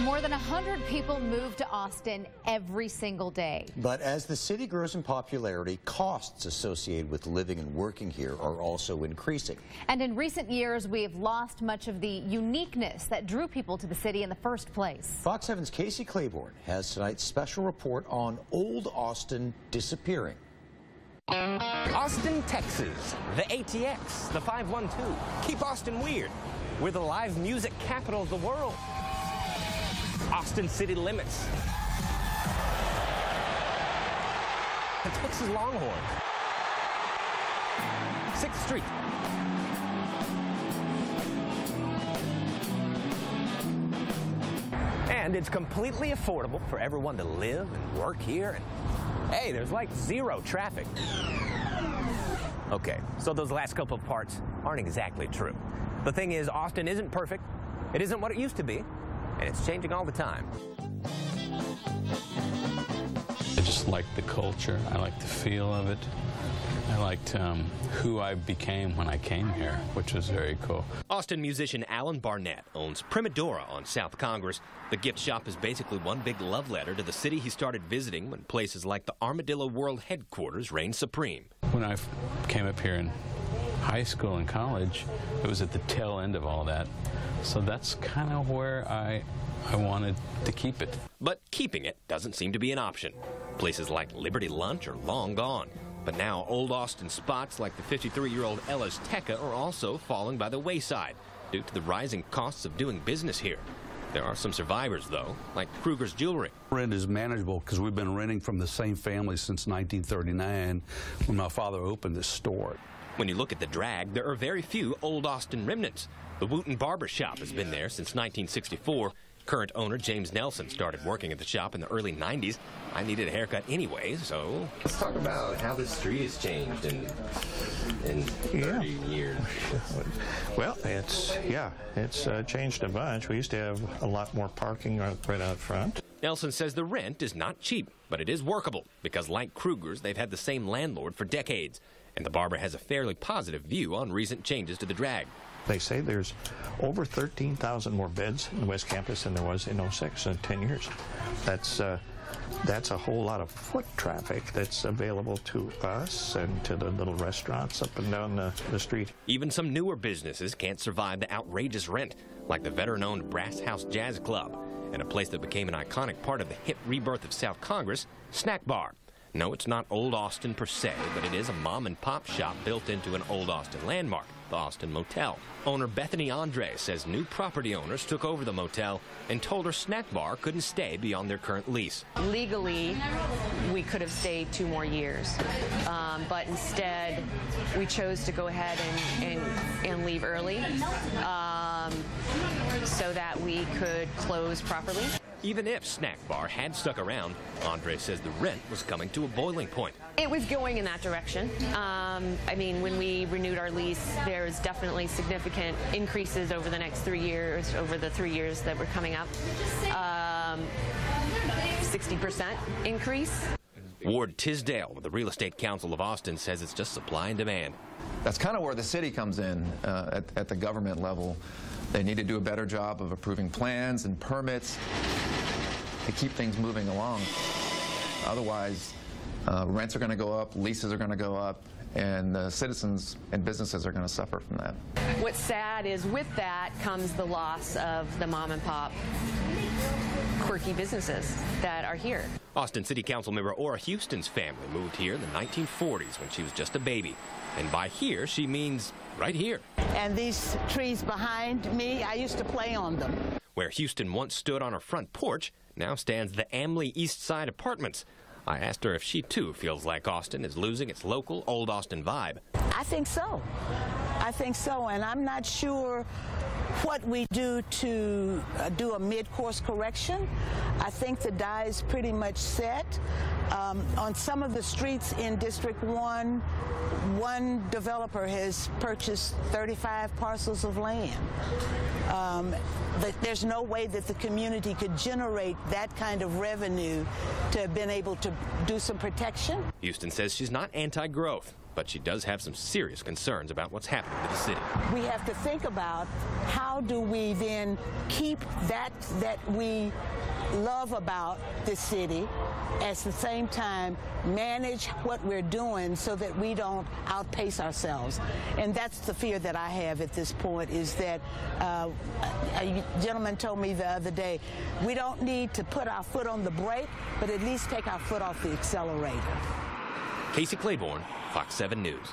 More than 100 people move to Austin every single day. But as the city grows in popularity, costs associated with living and working here are also increasing. And in recent years, we have lost much of the uniqueness that drew people to the city in the first place. Fox 7's Casey Claiborne has tonight's special report on Old Austin disappearing. Austin, Texas, the ATX, the 512. Keep Austin weird. We're the live music capital of the world. Austin city limits. The Texas Longhorn. 6th Street. And it's completely affordable for everyone to live and work here. And hey, there's like zero traffic. Okay, so those last couple of parts aren't exactly true. The thing is, Austin isn't perfect. It isn't what it used to be, and it's changing all the time. I just liked the culture. I liked the feel of it. I liked who I became when I came here, which was very cool. Austin musician Alan Barnett owns Primadora on South Congress. The gift shop is basically one big love letter to the city he started visiting when places like the Armadillo World headquarters reigned supreme. When I came up here in high school and college, it was at the tail end of all that. So that's kind of where I wanted to keep it. But keeping it doesn't seem to be an option. Places like Liberty Lunch are long gone. But now old Austin spots like the 53-year-old Ella's Teca are also falling by the wayside due to the rising costs of doing business here. There are some survivors, though, like Kruger's Jewelry. Rent is manageable because we've been renting from the same family since 1939 when my father opened this store. When you look at the drag, there are very few old Austin remnants. The Wooten Barber Shop has been there since 1964. Current owner James Nelson started working at the shop in the early 90s. I needed a haircut anyway, so... Let's talk about how the street has changed in 30 years. Well, it's changed a bunch. We used to have a lot more parking right out front. Nelson says the rent is not cheap, but it is workable because, like Kruger's, they've had the same landlord for decades. And the barber has a fairly positive view on recent changes to the drag. They say there's over 13,000 more beds in the West Campus than there was in '06 in 10 years. That's a whole lot of foot traffic that's available to us and to the little restaurants up and down the street. Even some newer businesses can't survive the outrageous rent, like the veteran-owned Brass House Jazz Club and a place that became an iconic part of the hip rebirth of South Congress, Snack Bar. No, it's not Old Austin per se, but it is a mom-and-pop shop built into an Old Austin landmark, the Austin Motel. Owner Bethany Andre says new property owners took over the motel and told her Snack Bar couldn't stay beyond their current lease. Legally, we could have stayed 2 more years, but instead we chose to go ahead and leave early so that we could close properly. Even if Snack Bar had stuck around, Andre says the rent was coming to a boiling point. It was going in that direction. I mean, when we renewed our lease, there's definitely significant increases over the next 3 years, over the 3 years that were coming up. 60% increase. Ward Tisdale with the Real Estate Council of Austin says it's just supply and demand. That's kind of where the city comes in at the government level. They need to do a better job of approving plans and permits to keep things moving along. Otherwise, rents are going to go up, leases are going to go up, and citizens and businesses are going to suffer from that. What's sad is with that comes the loss of the mom-and-pop quirky businesses that are here. Austin City Council member Ora Houston's family moved here in the 1940s when she was just a baby. And by here, she means right here. And these trees behind me, I used to play on them. Where Houston once stood on her front porch, now stands the Amley East Side Apartments. I asked her if she, too, feels like Austin is losing its local Old Austin vibe. I think so. I think so, and I'm not sure what we do to do a mid-course correction. I think the die is pretty much set. On some of the streets in District 1, one developer has purchased 35 parcels of land. But there's no way that the community could generate that kind of revenue to have been able to do some protection. Houston says she's not anti-growth, but she does have some serious concerns about what's happening to the city. We have to think about how do we then keep that we love about this city, at the same time manage what we're doing so that we don't outpace ourselves. And that's the fear that I have at this point, is that a gentleman told me the other day, we don't need to put our foot on the brake, but at least take our foot off the accelerator. Casey Claiborne, Fox 7 News.